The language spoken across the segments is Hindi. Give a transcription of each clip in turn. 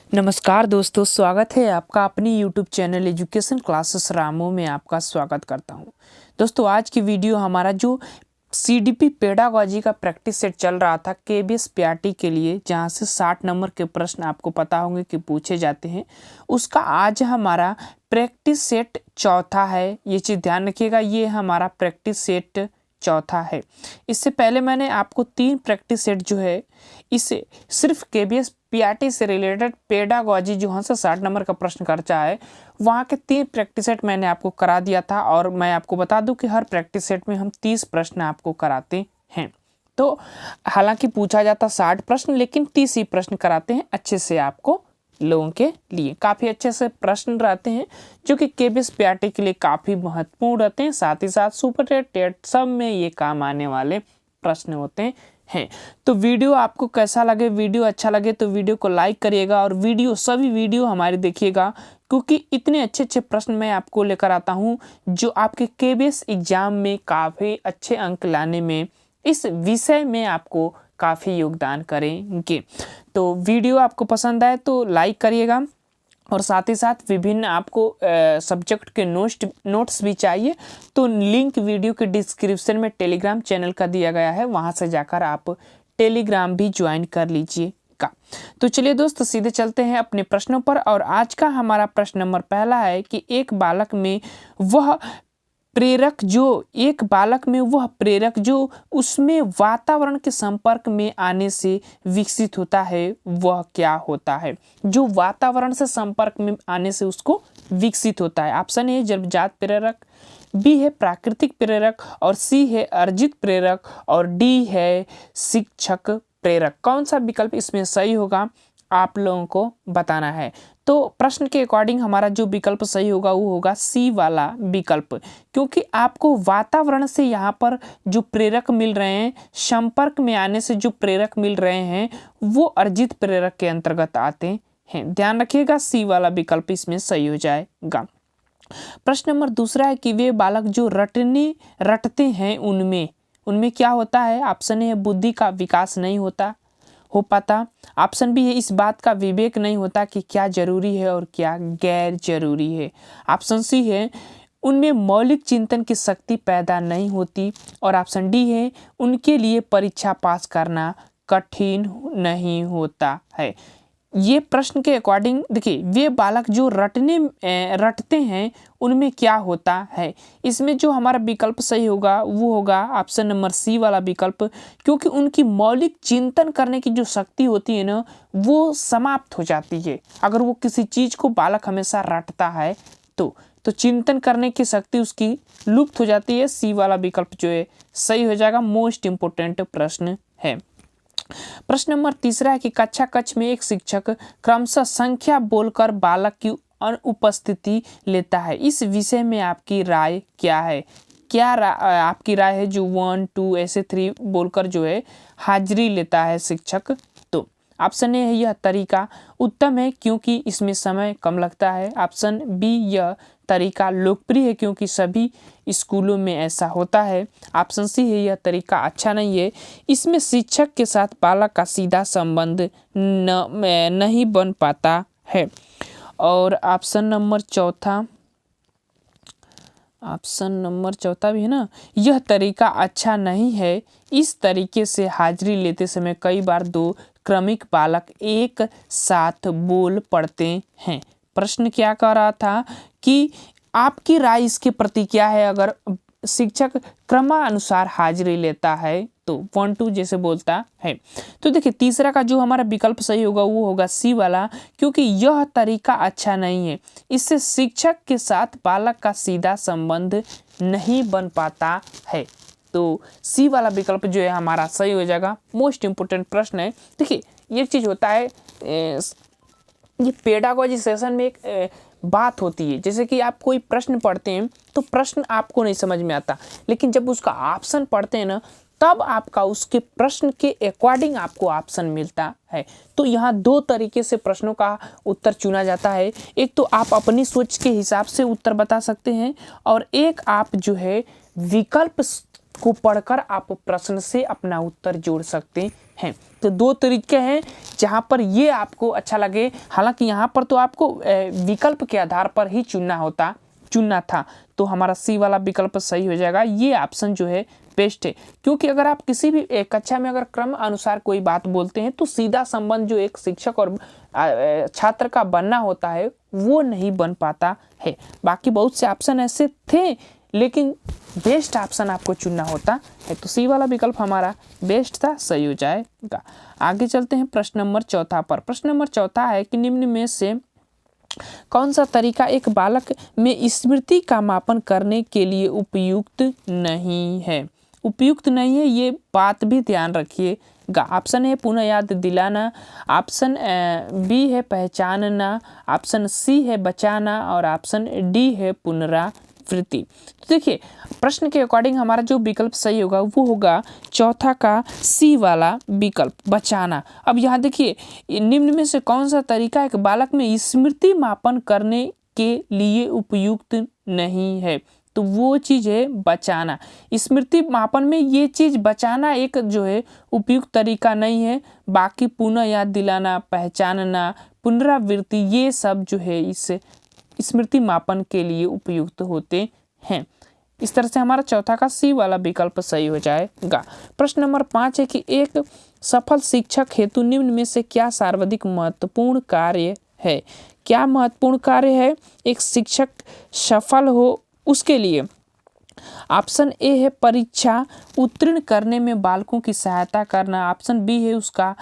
नमस्कार दोस्तों, स्वागत है आपका अपनी YouTube चैनल एजुकेशन क्लासेस रामो में आपका स्वागत करता हूं। दोस्तों, आज की वीडियो हमारा जो CDP पेडागोजी का प्रैक्टिस सेट चल रहा था KBS PRT के लिए, जहां से 60 नंबर के प्रश्न आपको पता होंगे कि पूछे जाते हैं, उसका आज हमारा प्रैक्टिस सेट चौथा है। ये चीज़ ध्यान रखिएगा, ये हमारा प्रैक्टिस सेट चौथा है। इससे पहले मैंने आपको 3 प्रैक्टिस सेट जो है, इसे सिर्फ KBS PRT से रिलेटेड पेडागोजी जहाँ से 60 नंबर का प्रश्न खर्चा है, वहाँ के 3 प्रैक्टिस सेट मैंने आपको करा दिया था। और मैं आपको बता दूं कि हर प्रैक्टिस सेट में हम 30 प्रश्न आपको कराते हैं। तो हालांकि पूछा जाता 60 प्रश्न, लेकिन 30 ही प्रश्न कराते हैं अच्छे से आपको लोगों के लिए। काफ़ी अच्छे से प्रश्न रहते हैं जो कि KBS PRT के लिए काफ़ी महत्वपूर्ण रहते हैं। साथ ही साथ सुपर टेट सब में ये काम आने वाले प्रश्न होते हैं। तो वीडियो आपको कैसा लगे, वीडियो अच्छा लगे तो वीडियो को लाइक करिएगा और सभी वीडियो हमारे देखिएगा, क्योंकि इतने अच्छे अच्छे प्रश्न मैं आपको लेकर आता हूँ जो आपके KBS एग्जाम में काफ़ी अच्छे अंक लाने में, इस विषय में आपको काफ़ी योगदान करेंगे। तो वीडियो आपको पसंद आए तो लाइक करिएगा, और साथ ही साथ विभिन्न आपको सब्जेक्ट के नोट्स भी चाहिए तो लिंक वीडियो के डिस्क्रिप्शन में टेलीग्राम चैनल का दिया गया है, वहां से जाकर आप टेलीग्राम भी ज्वाइन कर लीजिएगा। तो चलिए दोस्त, सीधे चलते हैं अपने प्रश्नों पर। और आज का हमारा प्रश्न नंबर पहला है कि एक बालक में वह प्रेरक जो उसमें वातावरण के संपर्क में आने से विकसित होता है, वह क्या होता है? जो वातावरण से संपर्क में आने से उसको विकसित होता है। ऑप्शन ए जन्मजात प्रेरक, बी है प्राकृतिक प्रेरक, और सी है अर्जित प्रेरक, और डी है शिक्षक प्रेरक। कौन सा विकल्प इसमें सही होगा आप लोगों को बताना है। तो प्रश्न के अकॉर्डिंग हमारा जो विकल्प सही होगा वो होगा सी वाला विकल्प, क्योंकि आपको वातावरण से यहाँ पर जो प्रेरक मिल रहे हैं, संपर्क में आने से जो प्रेरक मिल रहे हैं, वो अर्जित प्रेरक के अंतर्गत आते हैं। ध्यान रखिएगा, सी वाला विकल्प इसमें सही हो जाएगा। प्रश्न नंबर दूसरा है कि वे बालक जो रटते हैं उनमें क्या होता है? ऑप्शन ए है बुद्धि का विकास नहीं हो पाता। ऑप्शन बी है इस बात का विवेक नहीं होता कि क्या जरूरी है और क्या गैर जरूरी है। ऑप्शन सी है उनमें मौलिक चिंतन की शक्ति पैदा नहीं होती, और ऑप्शन डी है उनके लिए परीक्षा पास करना कठिन नहीं होता है। ये प्रश्न के अकॉर्डिंग देखिए, वे बालक जो रटते हैं उनमें क्या होता है, इसमें जो हमारा विकल्प सही होगा वो होगा ऑप्शन नंबर सी वाला विकल्प, क्योंकि उनकी मौलिक चिंतन करने की जो शक्ति होती है ना, वो समाप्त हो जाती है। अगर वो किसी चीज़ को बालक हमेशा रटता है तो चिंतन करने की शक्ति उसकी लुप्त हो जाती है। सी वाला विकल्प जो है सही हो जाएगा। मोस्ट इम्पोर्टेंट प्रश्न है। प्रश्न नंबर तीसरा है कि कक्षा कक्ष में एक शिक्षक क्रमशः संख्या बोलकर बालक की अनुपस्थिति लेता है, इस विषय में आपकी राय क्या है? आपकी राय है जो 1 2 ऐसे 3 बोलकर जो है हाजिरी लेता है शिक्षक? तो ऑप्शन ए है यह तरीका उत्तम है क्योंकि इसमें समय कम लगता है। ऑप्शन बी यह तरीका लोकप्रिय है क्योंकि सभी स्कूलों में ऐसा होता है। ऑप्शन सी है यह तरीका अच्छा नहीं है, इसमें शिक्षक के साथ बालक का सीधा संबंध नहीं बन पाता है। और ऑप्शन नंबर चौथा भी है ना, यह तरीका अच्छा नहीं है, इस तरीके से हाजिरी लेते समय कई बार 2 क्रमिक बालक एक साथ बोल पड़ते हैं। प्रश्न क्या कह रहा था कि आपकी राय इसके प्रति क्या है? अगर शिक्षक क्रमानुसार हाजिरी लेता है तो 1 2 जैसे बोलता है। तो देखिए, तीसरा का जो हमारा विकल्प सही होगा वो होगा सी वाला, क्योंकि यह तरीका अच्छा नहीं है, इससे शिक्षक के साथ बालक का सीधा संबंध नहीं बन पाता है। तो सी वाला विकल्प जो है हमारा सही हो जाएगा। मोस्ट इम्पोर्टेंट प्रश्न है। देखिए, ये चीज़ होता है, ये पेडागोजी सेशन में एक बात होती है, जैसे कि आप कोई प्रश्न पढ़ते हैं तो प्रश्न आपको नहीं समझ में आता, लेकिन जब उसका ऑप्शन पढ़ते हैं ना, तब आपका उसके प्रश्न के अकॉर्डिंग आपको ऑप्शन मिलता है। तो यहाँ 2 तरीके से प्रश्नों का उत्तर चुना जाता है। एक तो आप अपनी सोच के हिसाब से उत्तर बता सकते हैं, और एक आप जो है विकल्प को पढ़कर आप प्रश्न से अपना उत्तर जोड़ सकते हैं। तो दो तरीके हैं जहाँ पर ये आपको अच्छा लगे। हालांकि यहाँ पर तो आपको विकल्प के आधार पर ही चुनना था, तो हमारा सी वाला विकल्प सही हो जाएगा। ये ऑप्शन जो है बेस्ट है, क्योंकि अगर आप किसी भी कक्षा में अगर क्रम अनुसार कोई बात बोलते हैं तो सीधा संबंध जो एक शिक्षक और छात्र का बनना होता है वो नहीं बन पाता है। बाकी बहुत से ऑप्शन ऐसे थे, लेकिन बेस्ट ऑप्शन आपको चुनना होता है, तो सी वाला विकल्प हमारा बेस्ट था, सही हो जाएगा। आगे चलते हैं प्रश्न नंबर चौथा पर। प्रश्न नंबर चौथा है कि निम्न में से कौन सा तरीका एक बालक में स्मृति का मापन करने के लिए उपयुक्त नहीं है। उपयुक्त नहीं है, ये बात भी ध्यान रखिएगा। ऑप्शन है पुनः याद दिलाना, ऑप्शन बी है पहचानना, ऑप्शन सी है बचाना और ऑप्शन डी है पुनरावृत्ति। तो देखिए प्रश्न के अकॉर्डिंग हमारा जो विकल्प सही होगा वो होगा चौथा का सी वाला विकल्प, बचाना। अब यहाँ देखिए निम्न में से कौन सा तरीका एक बालक में स्मृति मापन करने के लिए उपयुक्त नहीं है, तो वो चीज़ है बचाना। स्मृति मापन में ये चीज़ बचाना एक जो है उपयुक्त तरीका नहीं है। बाकी पुनः याद दिलाना, पहचानना, पुनरावृत्ति, ये सब जो है इस स्मृति मापन के लिए उपयुक्त होते हैं। इस तरह से हमारा चौथा का सी वाला विकल्प सही हो जाएगा। प्रश्न नंबर 5 है कि एक सफल शिक्षक हेतु निम्न में से क्या सर्वाधिक महत्वपूर्ण कार्य है। क्या महत्वपूर्ण कार्य है एक शिक्षक सफल हो उसके लिए। ऑप्शन ए है परीक्षा उत्तीर्ण करने में बालकों की सहायता करना, ऑप्शन बी है उसका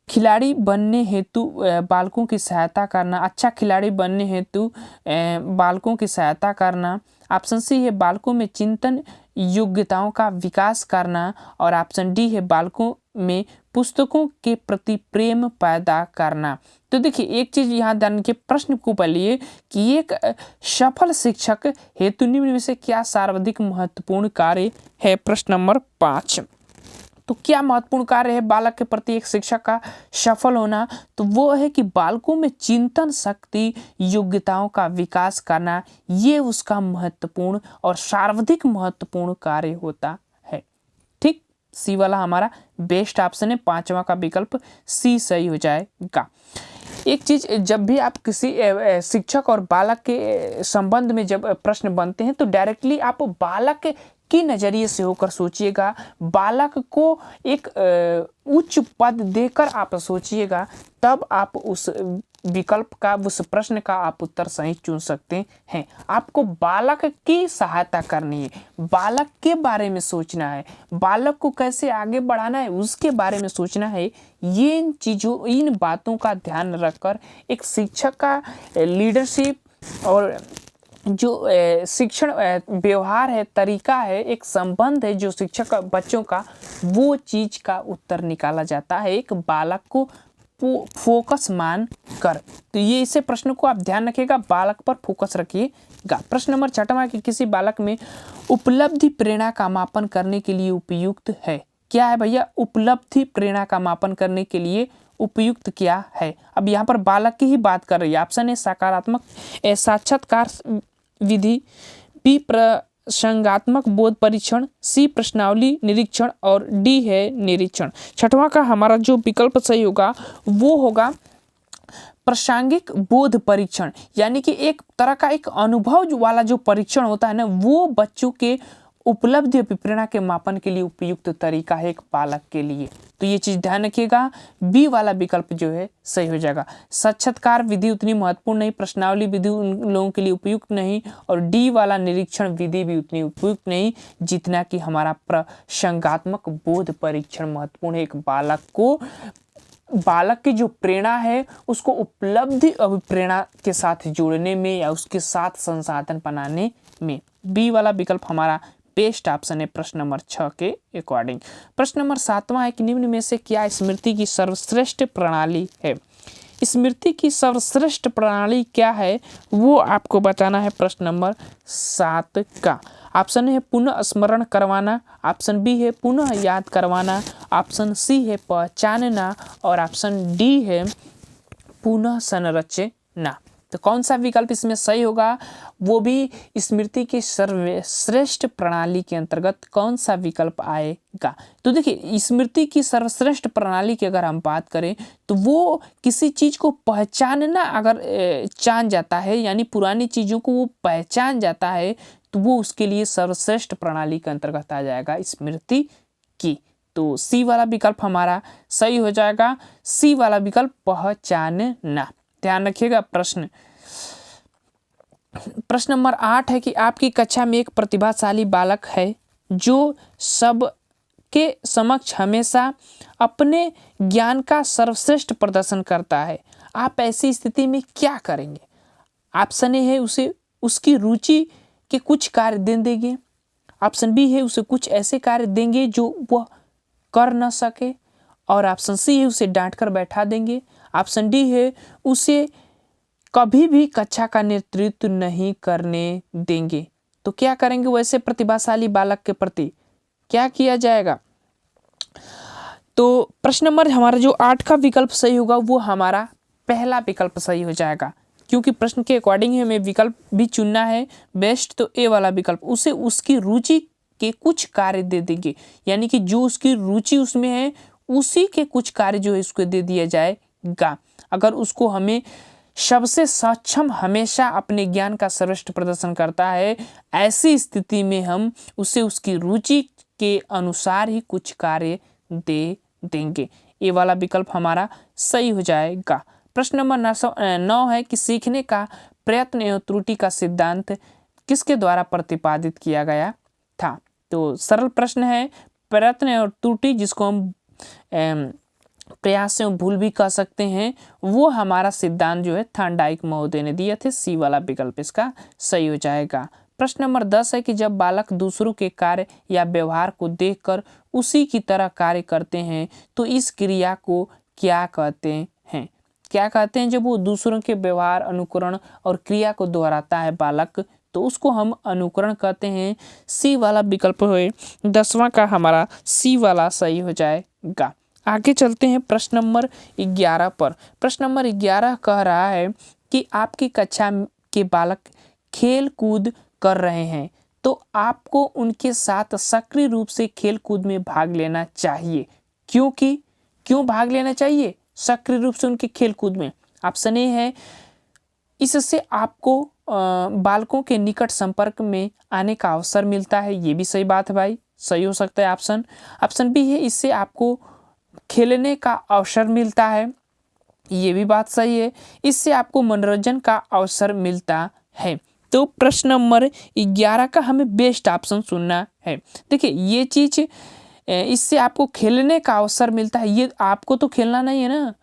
खिलाड़ी बनने हेतु बालकों की सहायता करना, अच्छा खिलाड़ी बनने हेतु बालकों की सहायता करना, ऑप्शन सी है बालकों में चिंतन योग्यताओं का विकास करना और ऑप्शन डी है बालकों में पुस्तकों के प्रति प्रेम पैदा करना। तो देखिए एक चीज़ यहाँ ध्यान रखिए, प्रश्न को पढ़िए कि एक सफल शिक्षक हेतु निम्न में से क्या सर्वाधिक महत्वपूर्ण कार्य है। प्रश्न नंबर 5, तो क्या महत्वपूर्ण कार्य है बालक के प्रति एक शिक्षक का सफल होना, तो वो है कि बालकों में चिंतन शक्ति योग्यताओं का विकास करना, ये उसका महत्वपूर्ण और सर्वाधिक महत्वपूर्ण कार्य होता है। ठीक, सी वाला हमारा बेस्ट ऑप्शन है, पांचवा का विकल्प सी सही हो जाएगा। एक चीज़, जब भी आप किसी शिक्षक और बालक के संबंध में जब प्रश्न बनते हैं तो डायरेक्टली आप बालक के नज़रिए से होकर सोचिएगा, बालक को एक उच्च पद देकर आप सोचिएगा, तब आप उस विकल्प का, उस प्रश्न का आप उत्तर सही चुन सकते हैं। आपको बालक की सहायता करनी है, बालक के बारे में सोचना है, बालक को कैसे आगे बढ़ाना है उसके बारे में सोचना है। ये इन बातों का ध्यान रखकर एक शिक्षक का लीडरशिप और जो शिक्षण व्यवहार है, तरीका है, एक संबंध है जो शिक्षक बच्चों का, वो चीज़ का उत्तर निकाला जाता है एक बालक को फोकस मान कर। तो ये इसे प्रश्न को आप ध्यान रखिएगा, बालक पर फोकस रखिएगा। प्रश्न नंबर 6 कि किसी बालक में उपलब्धि प्रेरणा का मापन करने के लिए उपयुक्त है। क्या है भैया उपलब्धि प्रेरणा का मापन करने के लिए उपयुक्त क्या है। अब यहाँ पर बालक की ही बात कर रही है। ऑप्शन ए सकारात्मक साक्षात्कार विधि, बी प्रसंगात्मक बोध परीक्षण, सी प्रश्नावली निरीक्षण और डी है निरीक्षण। छठवां का हमारा जो विकल्प सही होगा वो होगा प्रासंगिक बोध परीक्षण, यानी कि एक तरह का एक अनुभव वाला जो परीक्षण होता है ना, वो बच्चों के उपलब्धि और प्रेरणा के मापन के लिए उपयुक्त तरीका है एक बालक के लिए। तो ये चीज़ ध्यान रखिएगा, बी वाला विकल्प जो है सही हो जाएगा। साक्षात्कार विधि उतनी महत्वपूर्ण नहीं, प्रश्नावली विधि उन लोगों के लिए उपयुक्त नहीं और डी वाला निरीक्षण विधि भी उतनी उपयुक्त नहीं जितना कि हमारा प्रसंगात्मक बोध परीक्षण महत्वपूर्ण है। एक बालक की जो प्रेरणा है उसको उपलब्धि और प्रेरणा के साथ जोड़ने में या उसके साथ संसाधन बनाने में। बी वाला विकल्प हमारा बेस्ट ऑप्शन है प्रश्न नंबर 6 के अकॉर्डिंग। प्रश्न नंबर 7वां है कि निम्न में से क्या स्मृति की सर्वश्रेष्ठ प्रणाली है। स्मृति की सर्वश्रेष्ठ प्रणाली क्या है वो आपको बताना है प्रश्न नंबर 7 का। ऑप्शन है पुनः स्मरण करवाना, ऑप्शन बी है पुनः याद करवाना, ऑप्शन सी है पहचानना और ऑप्शन डी है पुनः संरचना। तो कौन सा विकल्प इसमें सही होगा, वो भी स्मृति की सर्वश्रेष्ठ प्रणाली के अंतर्गत कौन सा विकल्प आएगा। तो देखिए स्मृति की सर्वश्रेष्ठ प्रणाली की अगर हम बात करें तो वो किसी चीज़ को पहचानना अगर जान जाता है, यानी पुरानी चीज़ों को वो पहचान जाता है, तो वो उसके लिए सर्वश्रेष्ठ प्रणाली के अंतर्गत आ जाएगा स्मृति की। तो सी वाला विकल्प हमारा सही हो जाएगा, सी वाला विकल्प पहचानना। ध्यान रखिएगा। प्रश्न नंबर 8 है कि आपकी कक्षा में एक प्रतिभाशाली बालक है जो सबके समक्ष हमेशा अपने ज्ञान का सर्वश्रेष्ठ प्रदर्शन करता है। आप ऐसी स्थिति में क्या करेंगे। ऑप्शन ए है उसे उसकी रुचि के कुछ कार्य दे देंगे, ऑप्शन बी है उसे कुछ ऐसे कार्य देंगे जो वह कर न सके, और ऑप्शन सी है उसे डांट कर बैठा देंगे, ऑप्शन डी है उसे कभी भी कक्षा का नेतृत्व नहीं करने देंगे। तो क्या करेंगे वैसे प्रतिभाशाली बालक के प्रति, क्या किया जाएगा। तो प्रश्न नंबर हमारा जो 8 का विकल्प सही होगा वो हमारा पहला विकल्प सही हो जाएगा, क्योंकि प्रश्न के अकॉर्डिंग हमें विकल्प भी चुनना है बेस्ट। तो ए वाला विकल्प, उसे उसकी रुचि के कुछ कार्य दे देंगे, यानी कि जो उसकी रुचि उसमें है उसी के कुछ कार्य जो है उसको दे दिया जाएगा। अगर उसको हमें सबसे सक्षम हमेशा अपने ज्ञान का सर्वश्रेष्ठ प्रदर्शन करता है, ऐसी स्थिति में हम उसे उसकी रुचि के अनुसार ही कुछ कार्य दे देंगे। ये वाला विकल्प हमारा सही हो जाएगा। प्रश्न नंबर 9 है कि सीखने का प्रयत्न एवं त्रुटि का सिद्धांत किसके द्वारा प्रतिपादित किया गया था। तो सरल प्रश्न है, प्रयत्न और त्रुटि जिसको हम प्रयास एवं भूल भी कह सकते हैं, वो हमारा सिद्धांत जो है थॉर्नडाइक महोदय ने दिए थे। सी वाला विकल्प इसका सही हो जाएगा। प्रश्न नंबर 10 है कि जब बालक दूसरों के कार्य या व्यवहार को देखकर उसी की तरह कार्य करते हैं तो इस क्रिया को क्या कहते हैं। क्या कहते हैं, जब वो दूसरों के व्यवहार, अनुकरण और क्रिया को दोहराता है बालक, तो उसको हम अनुकरण कहते हैं। सी वाला विकल्प है 10वां का हमारा सी वाला सही हो जाएगा। आगे चलते हैं प्रश्न नंबर 11 पर। प्रश्न नंबर 11 कह रहा है कि आपकी कक्षा के बालक खेल कूद कर रहे हैं तो आपको उनके साथ सक्रिय रूप से खेल कूद में भाग लेना चाहिए। क्यों भाग लेना चाहिए सक्रिय रूप से उनके खेल कूद में। ऑप्शन ए है इससे आपको बालकों के निकट संपर्क में आने का अवसर मिलता है, ये भी सही बात है भाई, सही हो सकता है ऑप्शन। ऑप्शन बी है इससे आपको खेलने का अवसर मिलता है, ये भी बात सही है। इससे आपको मनोरंजन का अवसर मिलता है। तो प्रश्न नंबर 11 का हमें बेस्ट ऑप्शन चुनना है। देखिए ये चीज इससे आपको खेलने का अवसर मिलता है, ये आपको तो खेलना नहीं है ना,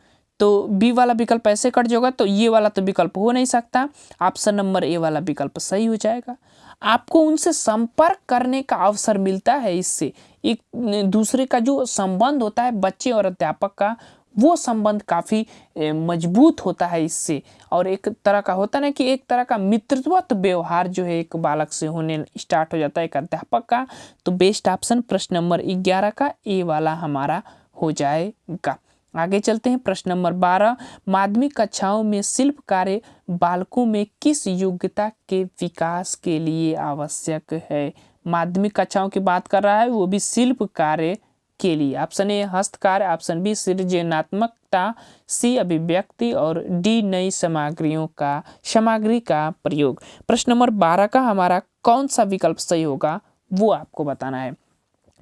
तो बी वाला विकल्प ऐसे कट जाएगा, तो ये वाला तो विकल्प हो नहीं सकता। ऑप्शन नंबर ए वाला विकल्प सही हो जाएगा। आपको उनसे संपर्क करने का अवसर मिलता है, इससे एक दूसरे का जो संबंध होता है बच्चे और अध्यापक का, वो संबंध काफ़ी मजबूत होता है इससे। और एक तरह का होता है ना कि एक तरह का मित्रवत व्यवहार जो है एक बालक से होने स्टार्ट हो जाता है, एक अध्यापक का। तो बेस्ट ऑप्शन प्रश्न नंबर 11 का ए वाला हमारा हो जाएगा। आगे चलते हैं प्रश्न नंबर 12। माध्यमिक कक्षाओं में शिल्प कार्य बालकों में किस योग्यता के विकास के लिए आवश्यक है। माध्यमिक कक्षाओं की बात कर रहा है, वो भी शिल्प कार्य के लिए। ऑप्शन ए हस्तकार्य, ऑप्शन बी सृजनात्मकता, सी अभिव्यक्ति और डी नई सामग्री का प्रयोग। प्रश्न नंबर 12 का हमारा कौन सा विकल्प सही होगा वो आपको बताना है।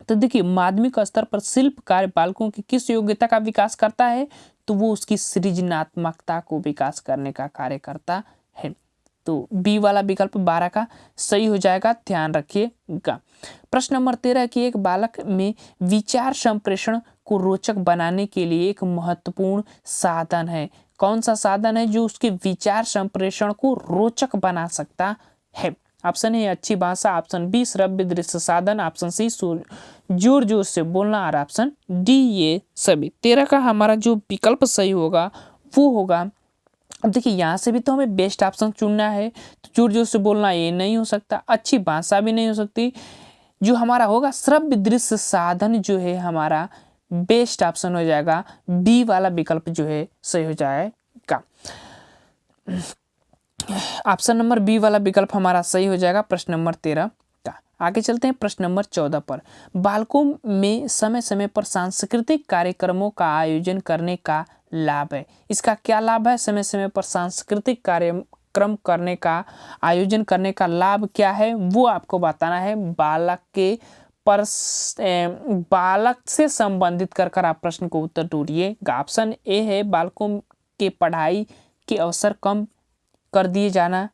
तो देखिए माध्यमिक स्तर पर शिल्प कार्य बालकों की किस योग्यता का विकास करता है, तो वो उसकी सृजनात्मकता को विकास करने का कार्य करता है। तो बी वाला विकल्प 12 का सही हो जाएगा, ध्यान रखिएगा। प्रश्न नंबर 13 कि एक बालक में विचार संप्रेषण को रोचक बनाने के लिए एक महत्वपूर्ण साधन है। कौन सा साधन है जो उसके विचार संप्रेषण को रोचक बना सकता है। ऑप्शन ए अच्छी भाषा, ऑप्शन बी श्रव्य दृश्य साधन, ऑप्शन सी जोर जोर से बोलना और ऑप्शन डी ये सभी। 13 का हमारा जो विकल्प सही होगा वो होगा, अब देखिए यहाँ से भी तो हमें बेस्ट ऑप्शन चुनना है, तो जोर जोर से बोलना ये नहीं हो सकता, अच्छी भाषा भी नहीं हो सकती, जो हमारा होगा श्रव्य दृश्य साधन जो है हमारा बेस्ट ऑप्शन हो जाएगा। बी वाला विकल्प जो है सही हो जाएगा। ऑप्शन नंबर बी वाला विकल्प हमारा सही हो जाएगा प्रश्न नंबर 13 का। आगे चलते हैं प्रश्न नंबर 14 पर। बालकों में समय समय पर सांस्कृतिक कार्यक्रमों का आयोजन करने का लाभ है। इसका क्या लाभ है? समय समय पर सांस्कृतिक कार्यक्रम करने का आयोजन करने का लाभ क्या है वो आपको बताना है। बालक से संबंधित कर आप प्रश्न को उत्तर ढूंढिएगा। ऑप्शन ए है बालकों के पढ़ाई के अवसर कम कर दिए जाना।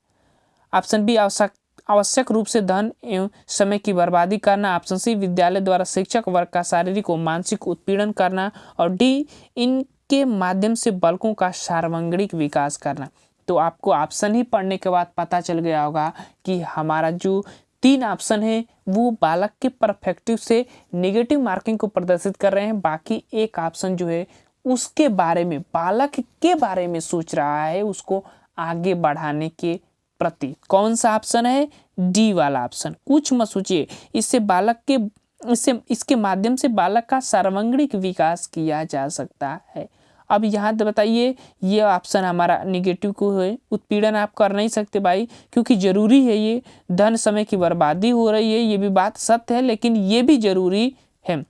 ऑप्शन बी आवश्यक रूप से धन एवं समय की बर्बादी करना। ऑप्शन सी विद्यालय द्वारा शिक्षक वर्ग का शारीरिक और मानसिक उत्पीड़न करना। और डी इनके माध्यम से बालकों का सर्वांगीण विकास करना। तो आपको ऑप्शन ही पढ़ने के बाद पता चल गया होगा कि हमारा जो 3 ऑप्शन है वो बालक के परस्पेक्टिव से नेगेटिव मार्किंग को प्रदर्शित कर रहे हैं। बाकी एक ऑप्शन जो है उसके बारे में, बालक के बारे में सोच रहा है, उसको आगे बढ़ाने के प्रति। कौन सा ऑप्शन है? डी वाला ऑप्शन। कुछ मत सोचिए, इसके माध्यम से बालक का सर्वांगीण विकास किया जा सकता है। अब यहाँ बताइए, ये ऑप्शन हमारा निगेटिव को है, उत्पीड़न आप कर नहीं सकते भाई, क्योंकि जरूरी है, ये धन समय की बर्बादी हो रही है, ये भी बात सत्य है, लेकिन ये भी जरूरी है।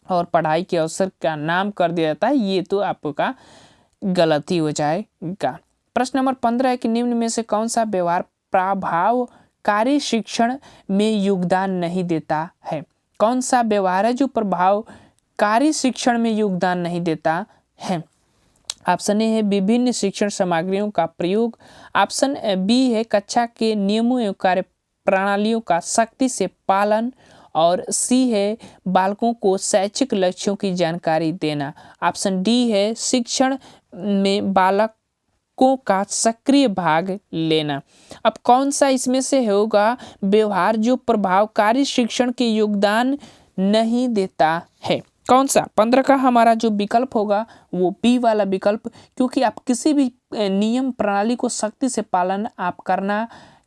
और पढ़ाई के अवसर का नाम कर दिया जाता है, ये तो आपका गलती हो जाएगा। प्रश्न नंबर 15 है कि निम्न में से कौन सा व्यवहार प्रभावकारी शिक्षण में योगदान नहीं देता है? कौन सा व्यवहार है जो प्रभावकारी शिक्षण में योगदान नहीं देता है? ऑप्शन ए है विभिन्न शिक्षण सामग्रियों का प्रयोग। ऑप्शन बी है कक्षा के नियमों एवं कार्य प्रणालियों का सख्ती से पालन। और सी है बालकों को शैक्षिक लक्ष्यों की जानकारी देना। ऑप्शन डी है शिक्षण में बालकों का सक्रिय भाग लेना। अब कौन सा इसमें से होगा व्यवहार जो प्रभावकारी शिक्षण के योगदान नहीं देता है? कौन सा? 15 का हमारा जो विकल्प होगा वो बी वाला विकल्प, क्योंकि आप किसी भी नियम प्रणाली को सख्ती से पालन आप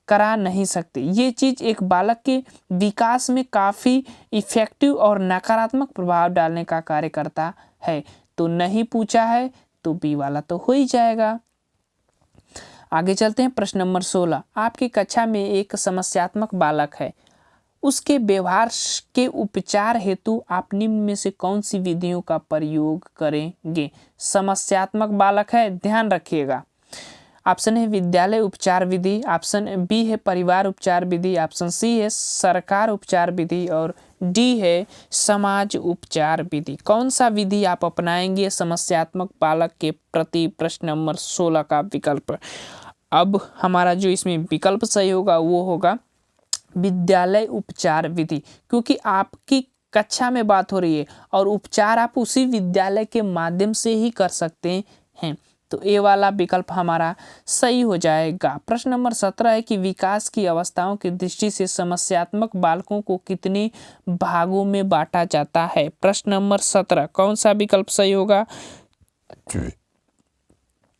करा नहीं सकते। ये चीज़ एक बालक के विकास में काफ़ी इफेक्टिव और नकारात्मक प्रभाव डालने का कार्य करता है। तो नहीं पूछा है तो बी वाला तो हो ही जाएगा। आगे चलते हैं प्रश्न नंबर 16। आपकी कक्षा में एक समस्यात्मक बालक है, उसके व्यवहार के उपचार हेतु आप निम्न में से कौन सी विधियों का प्रयोग करेंगे? समस्यात्मक बालक है, ध्यान रखिएगा। ऑप्शन है विद्यालय उपचार विधि, ऑप्शन बी है परिवार उपचार विधि, ऑप्शन सी है सरकार उपचार विधि और डी है समाज उपचार विधि। कौन सा विधि आप अपनाएंगे समस्यात्मक बालक के प्रति? प्रश्न नंबर 16 का विकल्प। अब हमारा जो इसमें विकल्प सही होगा वो होगा विद्यालय उपचार विधि, क्योंकि आपकी कक्षा में बात हो रही है और उपचार आप उसी विद्यालय के माध्यम से ही कर सकते हैं। तो ए वाला विकल्प हमारा सही हो जाएगा। प्रश्न नंबर 17 है कि विकास की अवस्थाओं की दृष्टि से समस्यात्मक बालकों को कितने भागों में बांटा जाता है? प्रश्न नंबर 17 कौन सा विकल्प सही होगा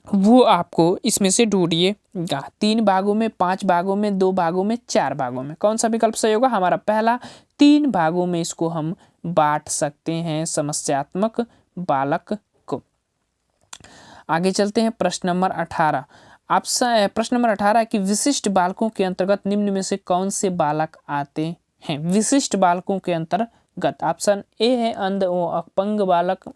वो आपको इसमें से ढूंढिएगा। 3 भागों में, 5 भागों में, 2 भागों में, 4 भागों में। कौन सा विकल्प सही होगा? हमारा पहला 3 भागों में इसको हम बांट सकते हैं समस्यात्मक बालक को। आगे चलते हैं प्रश्न नंबर 18। प्रश्न नंबर 18 कि विशिष्ट बालकों के अंतर्गत निम्न में से कौन से बालक आते हैं? विशिष्ट बालकों के अंतर्गत ऑप्शन ए है अंध व अपंग बालक,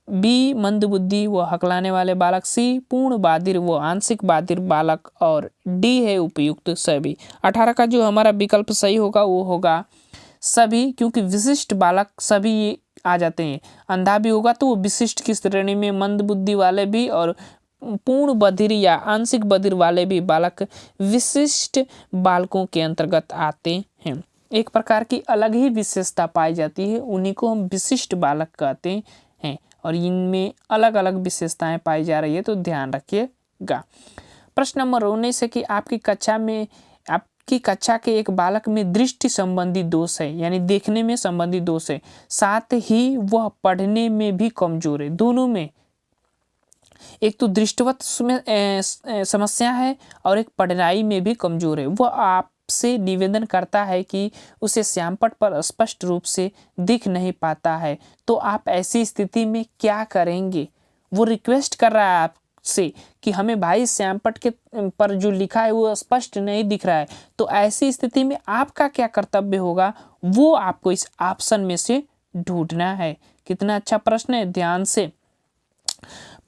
बी मंदबुद्धि व हकलाने वाले बालक, सी पूर्ण बाधिर व आंशिक बाधिर बालक और डी है उपयुक्त सभी। 18 का जो हमारा विकल्प सही होगा वो होगा सभी, क्योंकि विशिष्ट बालक सभी आ जाते हैं। अंधा भी होगा तो वो विशिष्ट की श्रेणी में, मंदबुद्धि वाले भी और पूर्ण बधिर या आंशिक बधिर वाले भी बालक विशिष्ट बालकों के अंतर्गत आते हैं। एक प्रकार की अलग ही विशेषता पाई जाती है, उन्हीं को हम विशिष्ट बालक कहते हैं और इनमें अलग अलग विशेषताएं पाई जा रही है, तो ध्यान रखिएगा। प्रश्न नंबर 19 है कि आपकी कक्षा के एक बालक में दृष्टि संबंधी दोष है, यानी देखने में संबंधी दोष है, साथ ही वह पढ़ने में भी कमजोर है। दोनों में, एक तो दृष्टिवत समस्या है और एक पढ़ाई में भी कमजोर है। वह आपसे निवेदन करता है कि उसे श्यामपट्ट पर स्पष्ट रूप से दिख नहीं पाता है, तो आप ऐसी स्थिति में क्या करेंगे? वो रिक्वेस्ट कर रहा है से कि हमें भाई श्यामपट्ट के पर जो लिखा है वो स्पष्ट नहीं दिख रहा है, तो ऐसी स्थिति में आपका क्या कर्तव्य होगा, वो आपको इस ऑप्शन में से ढूंढना है। कितना अच्छा प्रश्न है, ध्यान से।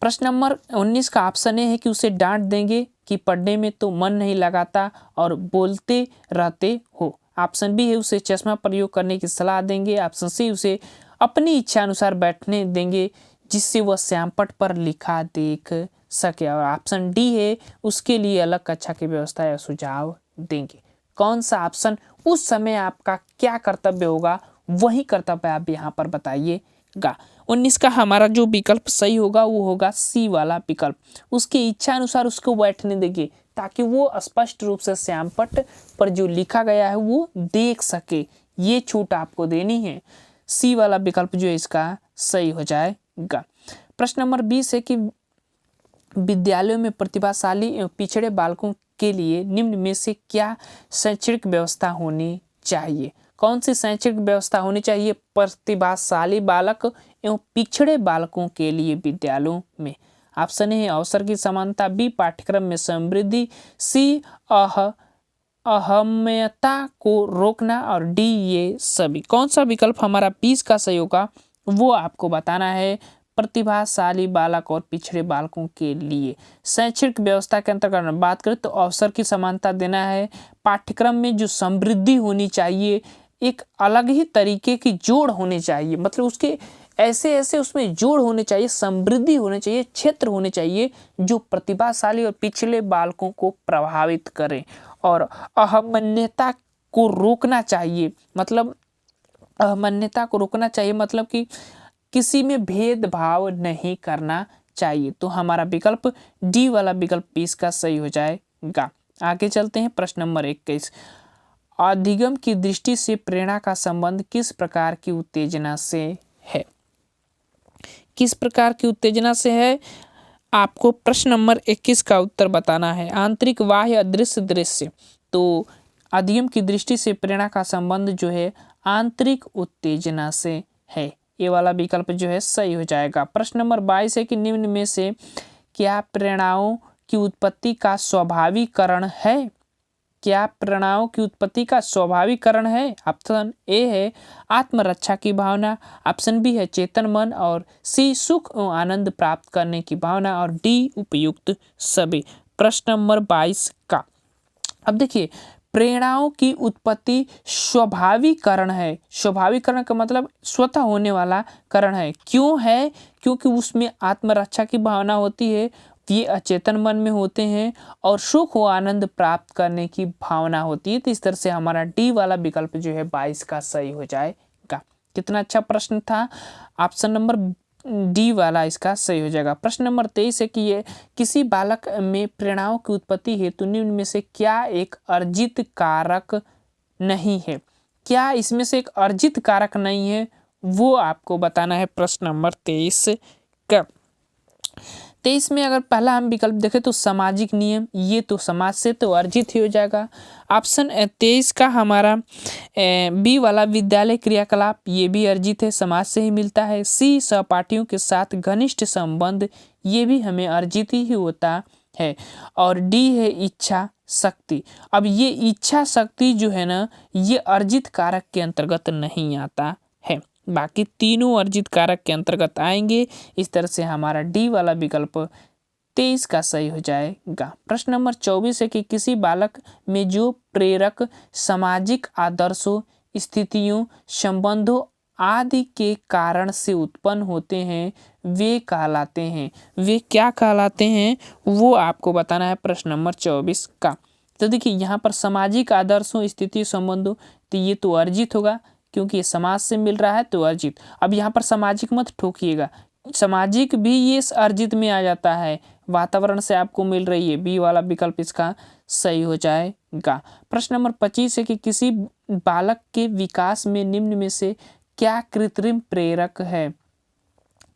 प्रश्न नंबर 19 का ऑप्शन ए है कि उसे डांट देंगे कि पढ़ने में तो मन नहीं लगाता और बोलते रहते हो। ऑप्शन बी है उसे चश्मा प्रयोग करने की सलाह देंगे। ऑप्शन सी उसे अपनी इच्छा अनुसार बैठने देंगे जिससे वह श्यामपट्ट पर लिखा देख सके। और ऑप्शन डी है उसके लिए अलग कक्षा की व्यवस्था या सुझाव देंगे। कौन सा ऑप्शन उस समय आपका क्या कर्तव्य होगा, वही कर्तव्य आप यहाँ पर बताइएगा। 19 का हमारा जो विकल्प सही होगा वो होगा सी वाला विकल्प। उसकी इच्छा अनुसार उसको बैठने देंगे ताकि वो स्पष्ट रूप से श्यामपट्ट पर जो लिखा गया है वो देख सके। ये छूट आपको देनी है। सी वाला विकल्प जो है इसका सही हो जाएगा। प्रश्न नंबर 20 है कि विद्यालयों में प्रतिभाशाली एवं पिछड़े बालकों के लिए निम्न में से क्या शैक्षणिक व्यवस्था होनी चाहिए। कौन सी शैक्षणिक व्यवस्था होनी चाहिए प्रतिभाशाली बालक एवं पिछड़े बालकों के लिए विद्यालयों में। ऑप्शन ए अवसर की समानता, बी पाठ्यक्रम में समृद्धि, सी अहमियता को रोकना और डी ये सभी। कौन सा विकल्प हमारा 20 का सही होगा वो आपको बताना है। प्रतिभाशाली बालक और पिछड़े बालकों के लिए शैक्षणिक व्यवस्था के अंतर्गत बात करें तो अवसर की समानता देना है, पाठ्यक्रम में जो समृद्धि होनी चाहिए, एक अलग ही तरीके की जोड़ होने चाहिए, मतलब उसके ऐसे ऐसे उसमें जोड़ होने चाहिए, समृद्धि होने चाहिए, क्षेत्र होने चाहिए जो प्रतिभाशाली और पिछले बालकों को प्रभावित करें। और अहमन्यता को रोकना चाहिए, मतलब अहमन्यता को रोकना चाहिए मतलब कि किसी में भेदभाव नहीं करना चाहिए। तो हमारा विकल्प डी वाला विकल्प इसका सही हो जाएगा। आगे चलते हैं। प्रश्न नंबर 21, अधिगम की दृष्टि से प्रेरणा का संबंध किस प्रकार की उत्तेजना से है। किस प्रकार की उत्तेजना से है, आपको प्रश्न नंबर 21 का उत्तर बताना है। आंतरिक, बाह्य, अदृश्य, दृश्य। तो अधिगम की दृष्टि से प्रेरणा का संबंध जो है आंतरिक उत्तेजना से है। ये वाला विकल्प जो है सही हो जाएगा। प्रश्न नंबर 22 है कि निम्न में से क्या प्रेरणाओं की उत्पत्ति का स्वाभाविकरण है। क्या प्रेरणाओं की उत्पत्ति का स्वाभाविकरण है। ऑप्शन ए है आत्मरक्षा की भावना, ऑप्शन बी है चेतन मन, और सी सुख और आनंद प्राप्त करने की भावना, और डी उपयुक्त सभी। प्रश्न नंबर 22 का अब देखिए, प्रेरणाओं की उत्पत्ति स्वाभाविकरण है। स्वाभाविकरण का मतलब स्वतः होने वाला कारण है। क्यों है, क्योंकि उसमें आत्मरक्षा की भावना होती है, ये अचेतन मन में होते हैं, और सुख व आनंद प्राप्त करने की भावना होती है। तो इस तरह से हमारा डी वाला विकल्प जो है 22 का सही हो जाएगा। कितना अच्छा प्रश्न था। ऑप्शन नंबर डी वाला इसका सही हो जाएगा। प्रश्न नंबर 23 है कि ये किसी बालक में प्रेरणाओं की उत्पत्ति हेतु निम्न में से क्या एक अर्जित कारक नहीं है। क्या इसमें से एक अर्जित कारक नहीं है, वो आपको बताना है। प्रश्न नंबर 23 का 23 में अगर पहला हम विकल्प देखें तो सामाजिक नियम, ये तो समाज से तो अर्जित ही हो जाएगा। ऑप्शन 23 का हमारा बी वाला विद्यालय क्रियाकलाप, ये भी अर्जित है, समाज से ही मिलता है। सी सहपाठियों के साथ घनिष्ठ संबंध, ये भी हमें अर्जित ही होता है। और डी है इच्छा शक्ति। अब ये इच्छा शक्ति जो है ना, ये अर्जित कारक के अंतर्गत नहीं आता है, बाकी तीनों अर्जित कारक के अंतर्गत आएंगे। इस तरह से हमारा डी वाला विकल्प 23 का सही हो जाएगा। प्रश्न नंबर 24 है कि किसी बालक में जो प्रेरक सामाजिक आदर्शों, स्थितियों, संबंधों आदि के कारण से उत्पन्न होते हैं, वे कहलाते हैं। वे क्या कहलाते हैं, वो आपको बताना है। प्रश्न नंबर 24 का तो देखिए, यहाँ पर सामाजिक आदर्शों, स्थिति, संबंधों, तो ये तो अर्जित होगा क्योंकि ये समाज से मिल रहा है, तो अर्जित। अब यहाँ पर सामाजिक मत ठोकिएगा, सामाजिक भी ये अर्जित में आ जाता है, वातावरण से आपको मिल रही है। बी वाला विकल्प इसका सही हो जाएगा। प्रश्न नंबर 25 है कि किसी बालक के विकास में निम्न में से क्या कृत्रिम प्रेरक है।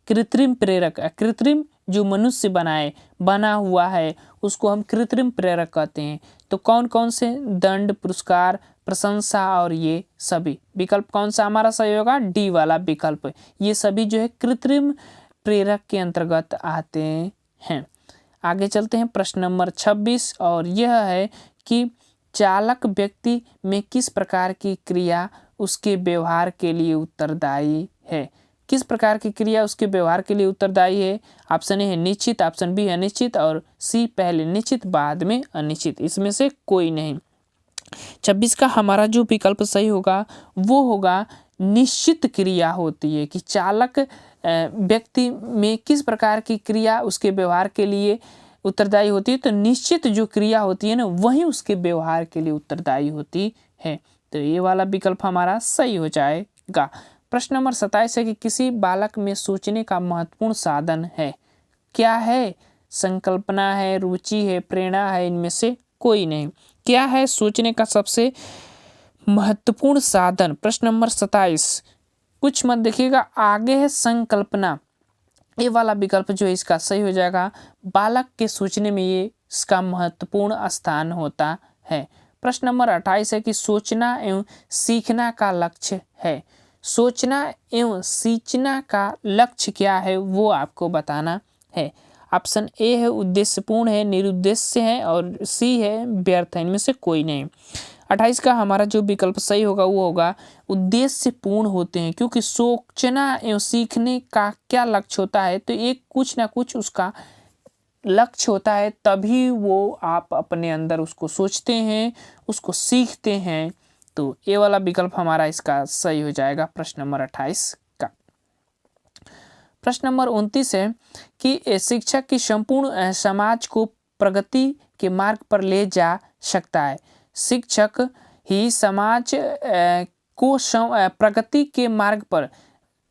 कृत्रिम प्रेरक, कृत्रिम जो मनुष्य बना हुआ है उसको हम कृत्रिम प्रेरक कहते हैं। तो कौन कौन से, दंड, पुरस्कार, प्रशंसा और ये सभी। विकल्प कौन सा हमारा सही होगा, डी वाला विकल्प। ये सभी जो है कृत्रिम प्रेरक के अंतर्गत आते हैं। आगे चलते हैं प्रश्न नंबर 26 और यह है कि चालक व्यक्ति में किस प्रकार की क्रिया उसके व्यवहार के लिए उत्तरदायी है। किस प्रकार की क्रिया उसके व्यवहार के लिए उत्तरदायी है। ऑप्शन ए है निश्चित, ऑप्शन बी है अनिश्चित और सी पहले निश्चित बाद में अनिश्चित। इसमें से कोई नहीं। 26 का हमारा जो विकल्प सही होगा वो होगा निश्चित क्रिया होती है कि चालक व्यक्ति में किस प्रकार की क्रिया उसके व्यवहार के लिए उत्तरदायी होती है। तो निश्चित जो क्रिया होती है ना वही उसके व्यवहार के लिए उत्तरदायी होती है। तो ये वाला विकल्प हमारा सही हो जाएगा। प्रश्न नंबर 27 है कि किसी बालक में सोचने का महत्वपूर्ण साधन है। क्या है? संकल्पना है, रुचि है, प्रेरणा है, इनमें से कोई नहीं। क्या है सोचने का सबसे महत्वपूर्ण साधन? प्रश्न नंबर 27 कुछ मत देखिएगा, आगे है संकल्पना। ये वाला विकल्प जो है इसका सही हो जाएगा। बालक के सोचने में ये इसका महत्वपूर्ण स्थान होता है। प्रश्न नंबर 28 है कि सोचना एवं सीखना का लक्ष्य है। सोचना एवं सीखना का लक्ष्य क्या है वो आपको बताना है। ऑप्शन ए है उद्देश्यपूर्ण है, निरुद्देश्य है और सी है व्यर्थ है। इनमें से कोई नहीं। 28 का हमारा जो विकल्प सही होगा वो होगा उद्देश्यपूर्ण होते हैं, क्योंकि सोचना एवं सीखने का क्या लक्ष्य होता है तो एक कुछ ना कुछ उसका लक्ष्य होता है, तभी वो आप अपने अंदर उसको सोचते हैं, उसको सीखते हैं। तो ये वाला विकल्प हमारा इसका सही हो जाएगा प्रश्न नंबर 28 का। प्रश्न नंबर 29 है कि शिक्षक की संपूर्ण समाज को प्रगति के मार्ग पर ले जा सकता है। शिक्षक ही समाज को प्रगति के मार्ग पर,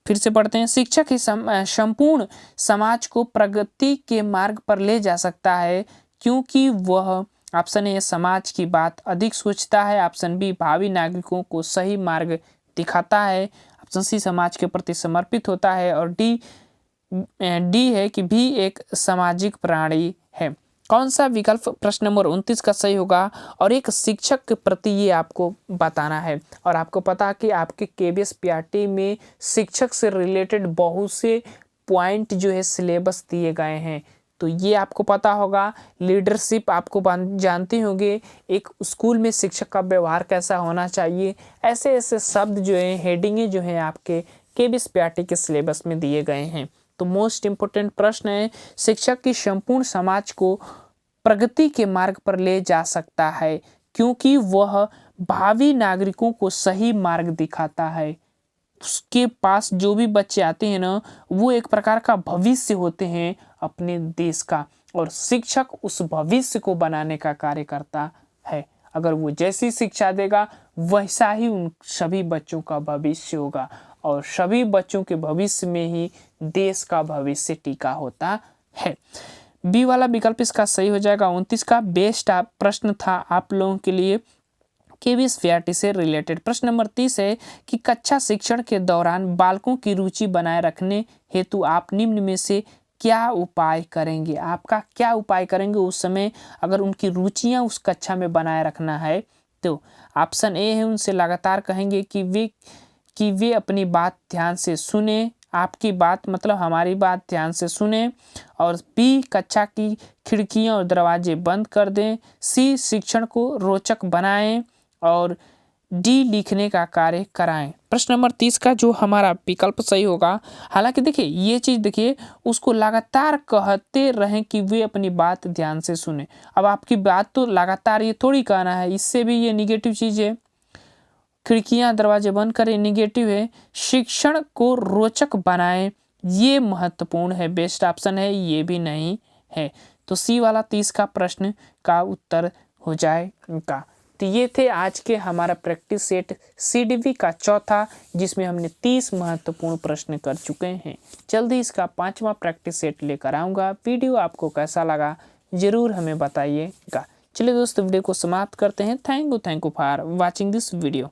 फिर से पढ़ते हैं, शिक्षक ही संपूर्ण समाज को प्रगति के मार्ग पर ले जा सकता है क्योंकि वह, ऑप्शन ए समाज की बात अधिक सोचता है, ऑप्शन बी भावी नागरिकों को सही मार्ग दिखाता है, ऑप्शन सी समाज के प्रति समर्पित होता है और डी है कि भी एक सामाजिक प्राणी है। कौन सा विकल्प प्रश्न नंबर 29 का सही होगा? और एक शिक्षक के प्रति ये आपको बताना है। और आपको पता है कि आपके केबीएस पीआरटी में शिक्षक से रिलेटेड बहुत से पॉइंट जो है सिलेबस दिए गए हैं, तो ये आपको पता होगा। लीडरशिप आपको जानते होंगे, एक स्कूल में शिक्षक का व्यवहार कैसा होना चाहिए, ऐसे ऐसे शब्द जो है, हेडिंगें जो हैं आपके केबीएस पीआरटी के सिलेबस में दिए गए हैं। तो मोस्ट इम्पोर्टेंट प्रश्न है, शिक्षक की संपूर्ण समाज को प्रगति के मार्ग पर ले जा सकता है क्योंकि वह भावी नागरिकों को सही मार्ग दिखाता है। उसके पास जो भी बच्चे आते हैं ना, वो एक प्रकार का भविष्य होते हैं अपने देश का, और शिक्षक उस भविष्य को बनाने का कार्य करता है। अगर वो जैसी शिक्षा देगा वैसा ही उन सभी बच्चों का भविष्य होगा, और सभी बच्चों के भविष्य में ही देश का भविष्य टिका होता है। बी वाला विकल्प इसका सही हो जाएगा। 29 का बेस्ट प्रश्न था आप लोगों के लिए केबीएस पीआरटी से रिलेटेड। प्रश्न नंबर 30 है कि कक्षा शिक्षण के दौरान बालकों की रुचि बनाए रखने हेतु आप निम्न में से क्या उपाय करेंगे। आपका क्या उपाय करेंगे उस समय अगर उनकी रुचियां उस कक्षा में बनाए रखना है। तो ऑप्शन ए है, उनसे लगातार कहेंगे कि वे अपनी बात ध्यान से सुने, आपकी बात मतलब हमारी बात ध्यान से सुने, और बी कक्षा की खिड़कियां और दरवाजे बंद कर दें, सी शिक्षण को रोचक बनाएं और डी लिखने का कार्य कराएं। प्रश्न नंबर 30 का जो हमारा विकल्प सही होगा, हालांकि देखिए ये चीज़ देखिए, उसको लगातार कहते रहें कि वे अपनी बात ध्यान से सुने। अब आपकी बात तो लगातार ये थोड़ी कहना है, इससे भी ये निगेटिव चीज़ है। खिड़कियां दरवाजे बंद करें निगेटिव है, शिक्षण को रोचक बनाएं ये महत्वपूर्ण है, बेस्ट ऑप्शन है, ये भी नहीं है। तो सी वाला 30 का प्रश्न का उत्तर हो जाएगा। तो ये थे आज के हमारा प्रैक्टिस सेट सीडीवी का चौथा, जिसमें हमने 30 महत्वपूर्ण प्रश्न कर चुके हैं। जल्दी इसका 5वां प्रैक्टिस सेट लेकर आऊँगा। वीडियो आपको कैसा लगा ज़रूर हमें बताइएगा। चलिए दोस्तों, वीडियो को समाप्त करते हैं। Thank you for watching this video.